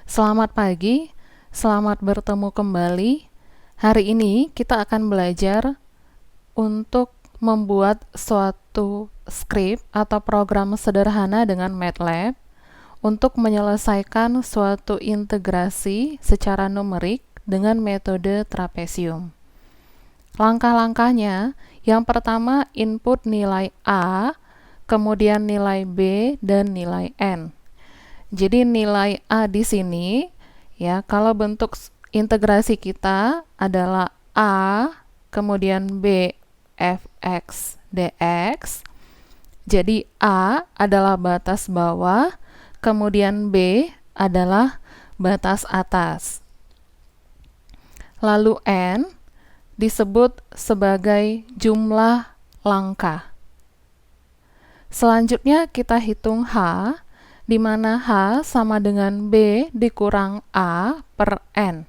Selamat pagi, selamat bertemu kembali. Hari ini kita akan belajar untuk membuat suatu script atau program sederhana dengan MATLAB untuk menyelesaikan suatu integrasi secara numerik dengan metode trapesium. Langkah-langkahnya, yang pertama input nilai A, kemudian nilai B, dan nilai N. Jadi nilai A di sini, ya, kalau bentuk integrasi kita adalah A, kemudian B, fx, dx. Jadi A adalah batas bawah, kemudian B adalah batas atas. Lalu N disebut sebagai jumlah langkah. Selanjutnya kita hitung H, di mana H sama dengan B dikurang A per N.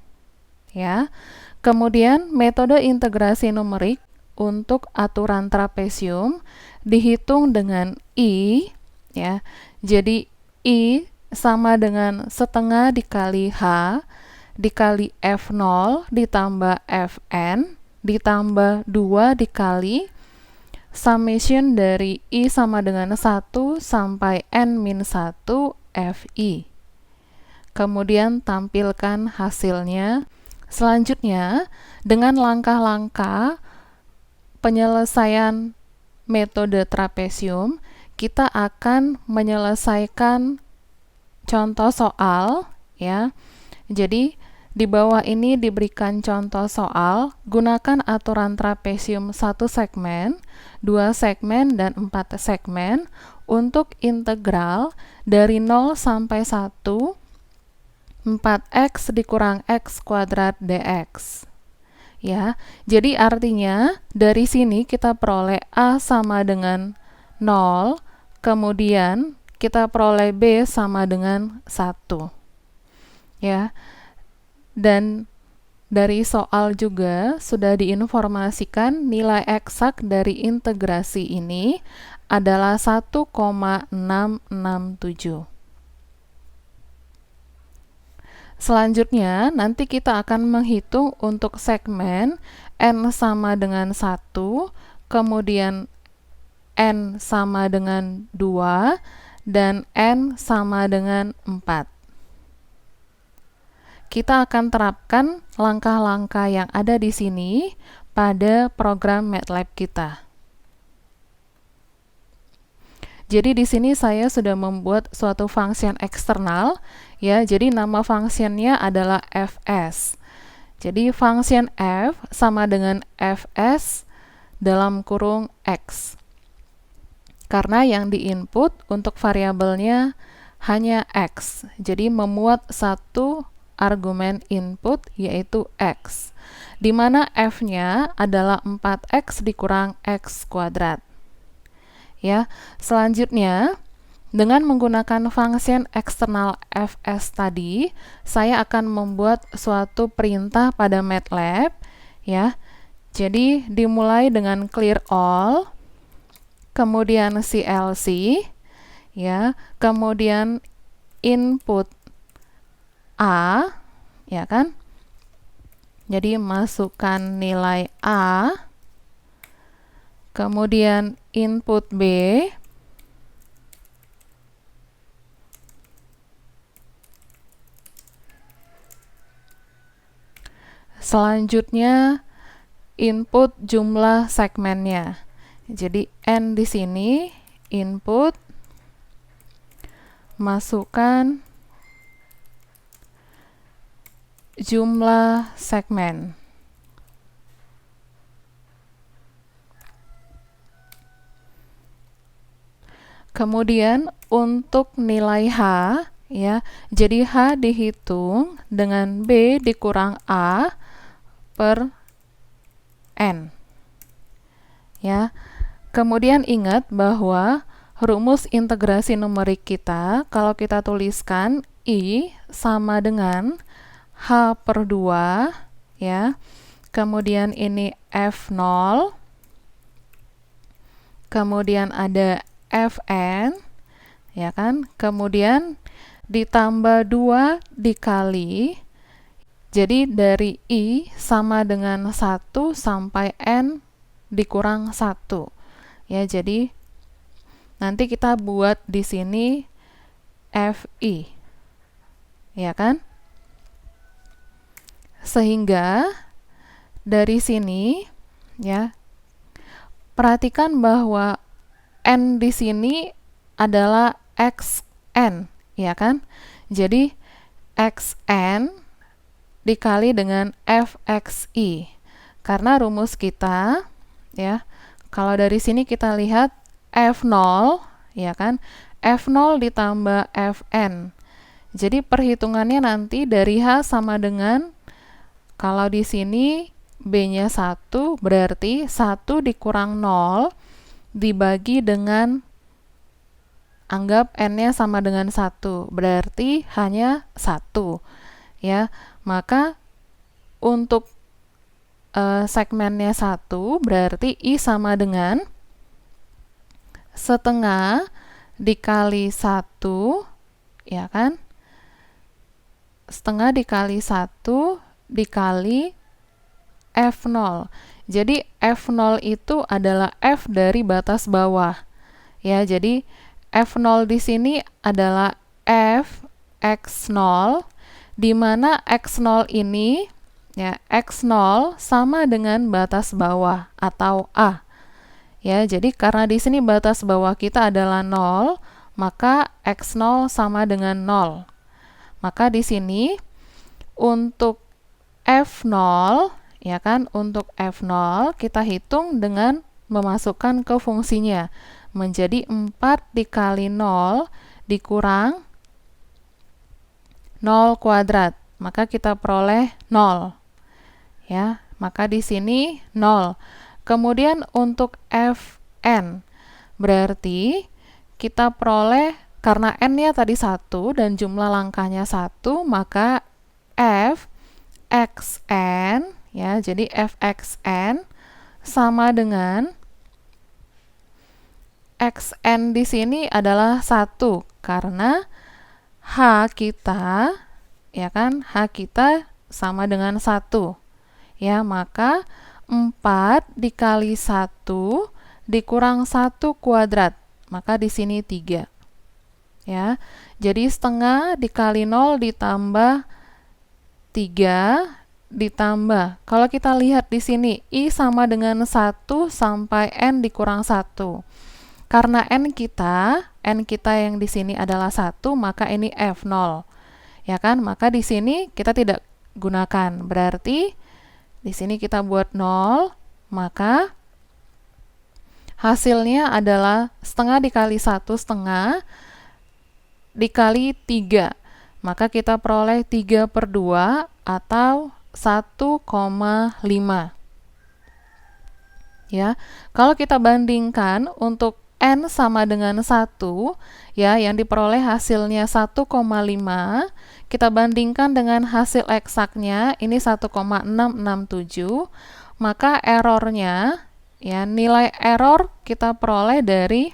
Ya. Kemudian metode integrasi numerik untuk aturan trapesium dihitung dengan I, ya. Jadi I sama dengan setengah dikali H dikali F0 ditambah Fn ditambah 2 dikali summation dari I sama dengan 1 sampai N-1 Fi. Kemudian tampilkan hasilnya. Selanjutnya, dengan langkah-langkah penyelesaian metode trapesium, kita akan menyelesaikan contoh soal, ya. Jadi, di bawah ini diberikan contoh soal, gunakan aturan trapesium 1 segmen, 2 segmen, dan 4 segmen untuk integral dari 0 sampai 1, 4x dikurang x kuadrat dx. Ya, jadi artinya dari sini kita peroleh A sama dengan 0, kemudian kita peroleh B sama dengan 1. Ya, dan dari soal juga sudah diinformasikan nilai eksak dari integrasi ini adalah 1,667. Selanjutnya, nanti kita akan menghitung untuk segmen N sama dengan 1, kemudian N sama dengan 2, dan N sama dengan 4. Kita akan terapkan langkah-langkah yang ada di sini pada program MATLAB kita. Jadi di sini saya sudah membuat suatu function eksternal, ya. Jadi nama functionnya adalah fs. Jadi function f sama dengan fs dalam kurung x. Karena yang diinput untuk variabelnya hanya x. Jadi memuat satu argumen input yaitu x, di mana f-nya adalah 4x dikurang x kuadrat. Ya, selanjutnya dengan menggunakan function eksternal fs tadi, saya akan membuat suatu perintah pada MATLAB, ya. Jadi dimulai dengan clear all, kemudian clc, ya, kemudian input A, ya kan? Jadi masukkan nilai A, kemudian input B, selanjutnya input jumlah segmennya. Jadi N di sini input, masukkan jumlah segmen. Kemudian untuk nilai H, ya, jadi H dihitung dengan B dikurang A per N. Ya. Kemudian ingat bahwa rumus integrasi numerik kita, kalau kita tuliskan I sama dengan H per 2, ya. Kemudian ini F0, kemudian ada Fn, ya kan? Kemudian ditambah 2 dikali, jadi dari I sama dengan 1 sampai N dikurang 1. Ya, jadi nanti kita buat di sini FI. Ya kan? Sehingga dari sini ya, perhatikan bahwa N di sini adalah XN, ya kan? Jadi XN dikali dengan FXI. Karena rumus kita ya, kalau dari sini kita lihat F0, ya kan? F0 ditambah Fn. Jadi perhitungannya nanti dari H sama dengan, kalau di sini B-nya 1, berarti 1 dikurang 0 dibagi dengan, anggap N-nya sama dengan 1, berarti hanya 1. Ya, maka untuk segmennya 1, berarti I sama dengan setengah dikali 1, ya kan? Setengah dikali 1 dikali F0. Jadi F0 itu adalah F dari batas bawah. Ya, jadi F0 di sini adalah F X0, di mana X0 ini ya, X0 sama dengan batas bawah atau A. Ya, jadi karena di sini batas bawah kita adalah 0, maka X0 sama dengan 0. Maka di sini untuk F0, ya kan, untuk F0 kita hitung dengan memasukkan ke fungsinya, menjadi 4 dikali 0 dikurang 0 kuadrat, maka kita peroleh 0. Ya, maka di sini 0. Kemudian untuk Fn, berarti kita peroleh, karena N-nya tadi 1 dan jumlah langkahnya 1, maka F Xn, ya, jadi Fxn sama dengan Xn di sini adalah 1 karena H kita, ya kan, H kita sama dengan 1. Ya, maka 4 dikali 1 dikurang 1 kuadrat, maka di sini 3. Ya, jadi setengah dikali 0 ditambah 3 ditambah, kalau kita lihat di sini I sama dengan 1 sampai N dikurang 1. Karena N kita yang di sini adalah 1, maka ini F0. Ya kan? Maka di sini kita tidak gunakan. Berarti di sini kita buat 0, maka hasilnya adalah setengah dikali 1 setengah dikali 3. Maka kita peroleh 3/2 atau 1,5. Ya, kalau kita bandingkan untuk N sama dengan 1, ya, yang diperoleh hasilnya 1,5, kita bandingkan dengan hasil eksaknya, ini 1,667, maka errornya, ya, nilai error kita peroleh dari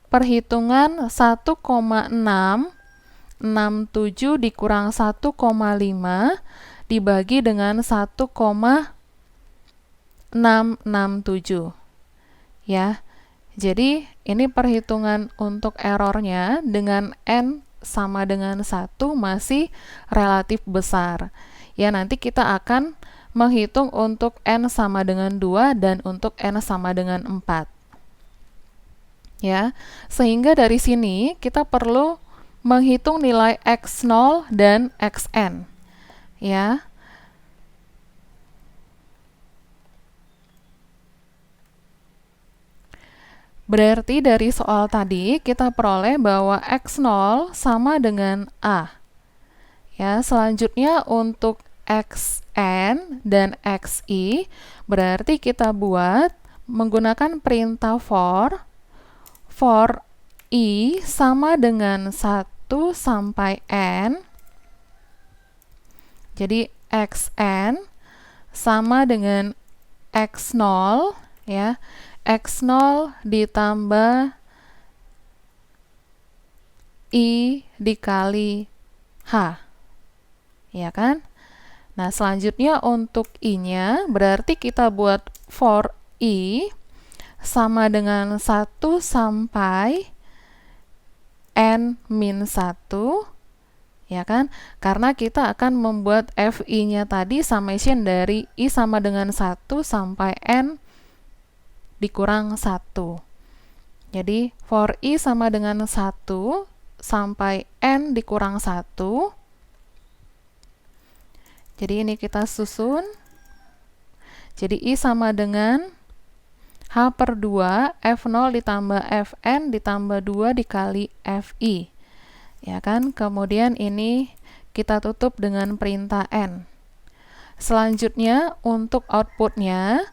perhitungan 1,667 dikurang 1,5 dibagi dengan 1,667. Ya, jadi ini perhitungan untuk errornya dengan N sama dengan 1 masih relatif besar. Ya, nanti kita akan menghitung untuk N sama dengan 2 dan untuk N sama dengan 4. Ya, sehingga dari sini kita perlu menghitung nilai X0 dan Xn. Ya. Berarti dari soal tadi kita peroleh bahwa X0 sama dengan A. Ya, selanjutnya untuk Xn dan Xi, berarti kita buat menggunakan perintah for I sama dengan 1 sampai N. Jadi Xn sama dengan X0, ya. X0 ditambah I dikali H, ya kan? Nah, selanjutnya untuk I-nya, berarti kita buat for I sama dengan 1 sampai N-1, ya kan? Karena kita akan membuat FI-nya tadi summation dari I sama dengan 1 sampai N dikurang 1. Jadi, for I sama dengan 1 sampai N dikurang 1. Jadi, ini kita susun. Jadi, I sama dengan H per 2, F0 ditambah Fn ditambah 2 dikali Fi. Ya kan? Kemudian ini kita tutup dengan perintah N. Selanjutnya, untuk outputnya,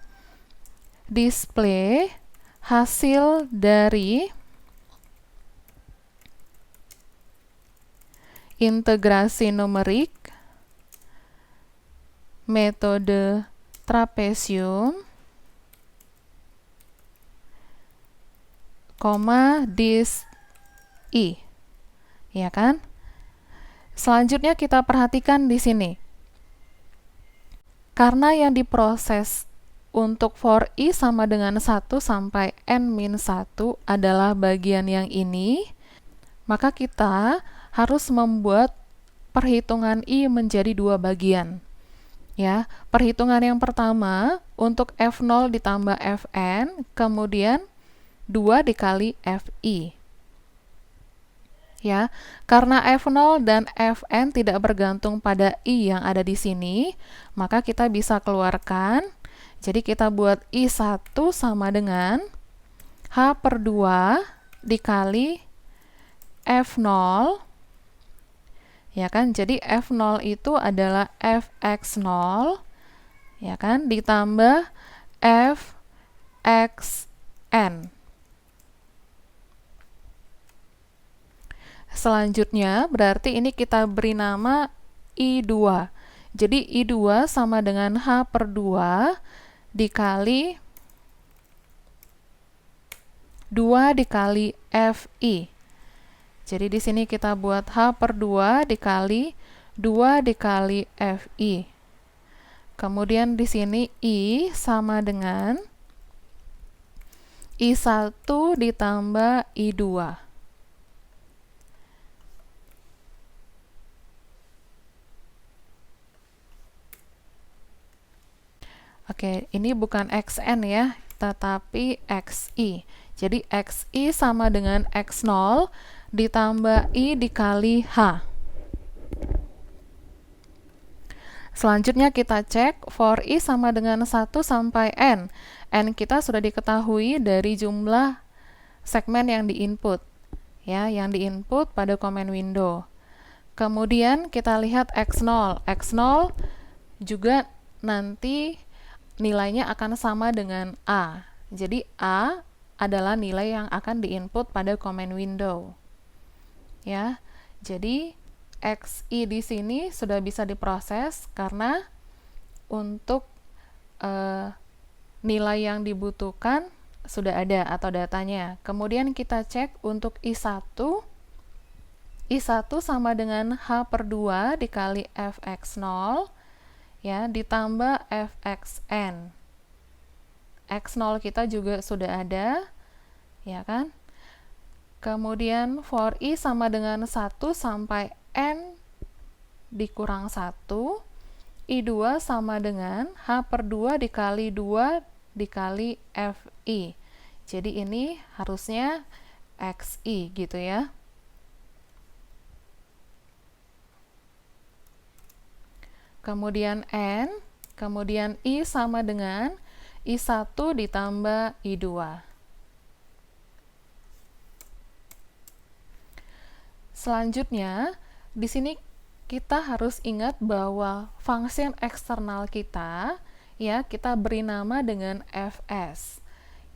display hasil dari integrasi numerik metode trapesium, dis I, ya kan? Selanjutnya kita perhatikan di sini. Karena yang diproses untuk for I sama dengan 1 sampai N-1 adalah bagian yang ini, maka kita harus membuat perhitungan I menjadi 2 bagian. Ya, perhitungan yang pertama untuk F0 ditambah Fn, kemudian 2 dikali Fi. Ya, karena F0 dan Fn tidak bergantung pada I yang ada di sini, maka kita bisa keluarkan. Jadi kita buat I1 sama dengan H per 2 dikali F0, ya kan? Jadi F0 itu adalah Fx0, ya kan? Ditambah Fxn. Selanjutnya, berarti ini kita beri nama I2. Jadi I2 sama dengan H per 2 dikali 2 dikali Fi. Jadi di sini kita buat H per 2 dikali 2 dikali Fi. Kemudian di sini I sama dengan I1 ditambah I2. Oke, ini bukan Xn ya, tetapi Xi. Jadi Xi sama dengan X0 ditambah I dikali H. Selanjutnya kita cek for I sama dengan 1 sampai N. N kita sudah diketahui dari jumlah segmen yang diinput. Ya, yang diinput pada command window. Kemudian kita lihat X0. X0 juga nanti nilainya akan sama dengan A. Jadi A adalah nilai yang akan diinput pada command window. Ya. Jadi Xi di sini sudah bisa diproses karena untuk nilai yang dibutuhkan sudah ada atau datanya. Kemudian kita cek untuk I1. I1 sama dengan H per 2 dikali Fx0, ya, ditambah Fxn. X0 kita juga sudah ada, ya kan? Kemudian for I sama dengan 1 sampai N dikurang 1. I2 sama dengan H per 2 dikali 2 dikali Fi. Jadi ini harusnya Xi gitu ya. Kemudian N, kemudian I sama dengan I1 ditambah I2. Selanjutnya, di sini kita harus ingat bahwa function eksternal kita, ya, kita beri nama dengan Fs.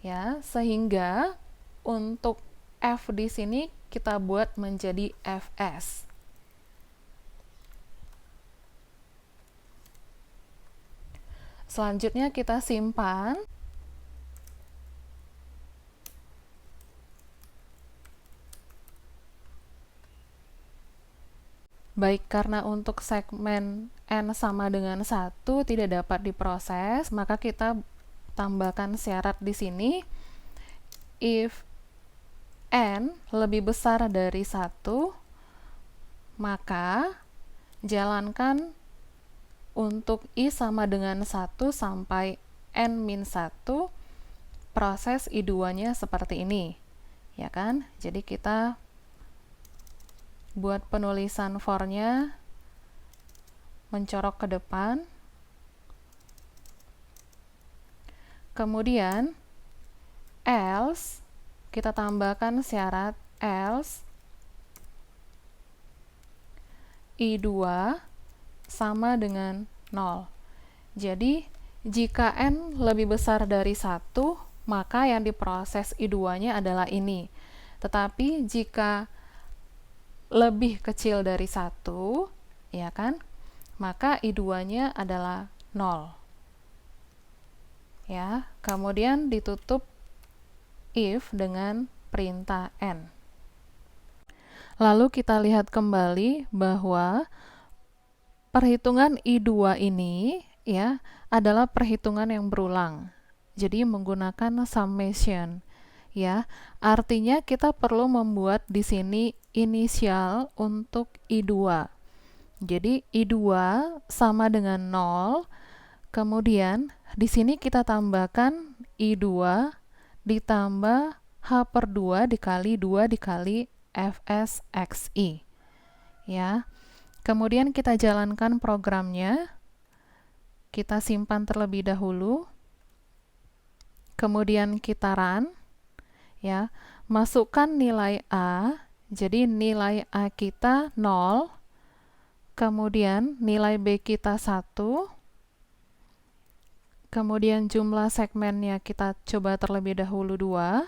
Ya, sehingga untuk F di sini kita buat menjadi Fs. Selanjutnya kita simpan. Baik karena untuk segmen N sama dengan 1 tidak dapat diproses, maka kita tambahkan syarat di sini, if N lebih besar dari 1, maka jalankan untuk I sama dengan 1 sampai N-1, proses I2-nya seperti ini. Ya kan? Jadi kita buat penulisan for-nya mencorok ke depan. Kemudian else kita tambahkan syarat else I2 sama dengan 0. Jadi jika N lebih besar dari 1, maka yang diproses I2-nya adalah ini. Tetapi jika lebih kecil dari 1, ya kan? Maka I2-nya adalah 0. Ya, kemudian ditutup if dengan perintah N. Lalu kita lihat kembali bahwa perhitungan I2 ini ya adalah perhitungan yang berulang. Jadi menggunakan summation. Ya, artinya kita perlu membuat di sini inisial untuk I2. Jadi I2 sama dengan 0. Kemudian di sini kita tambahkan I2 ditambah H/2 dikali 2 dikali FSXI. Ya. Kemudian kita jalankan programnya. Kita simpan terlebih dahulu. Kemudian kita run. Ya, masukkan nilai A, jadi nilai A kita 0, kemudian nilai B kita 1, kemudian jumlah segmennya kita coba terlebih dahulu 2,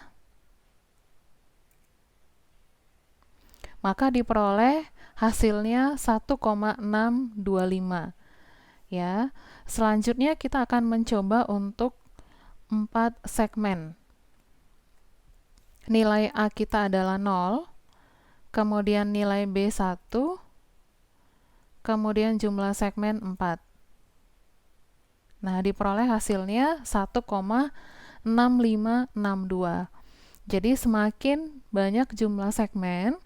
maka diperoleh hasilnya 1,625. Ya, selanjutnya kita akan mencoba untuk 4 segmen. Nilai A kita adalah 0, kemudian nilai B 1, kemudian jumlah segmen 4. Nah, diperoleh hasilnya 1,6562. Jadi semakin banyak jumlah segmen,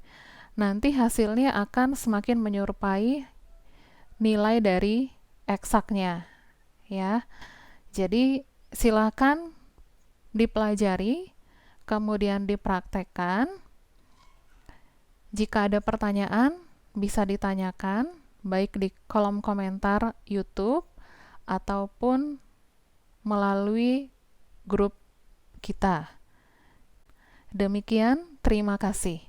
nanti hasilnya akan semakin menyerupai nilai dari eksaknya. Ya. Jadi silakan dipelajari, kemudian dipraktekkan. Jika ada pertanyaan, bisa ditanyakan, baik di kolom komentar YouTube, ataupun melalui grup kita. Demikian, terima kasih.